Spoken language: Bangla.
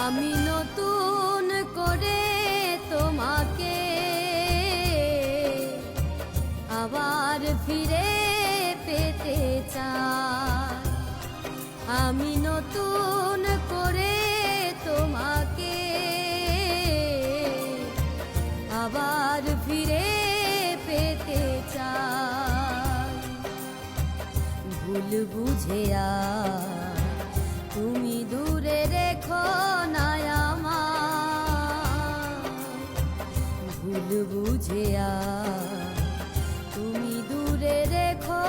আমি নতুন করে তোমাকে আবার ফিরে পেতে চাই। আমি নতুন করে তোমাকে আবার ফিরে পেতে চাই। ভুল বুঝে তুমি দূরে রেখো না আমায়। ভুল বুঝে তুমি দূরে রেখো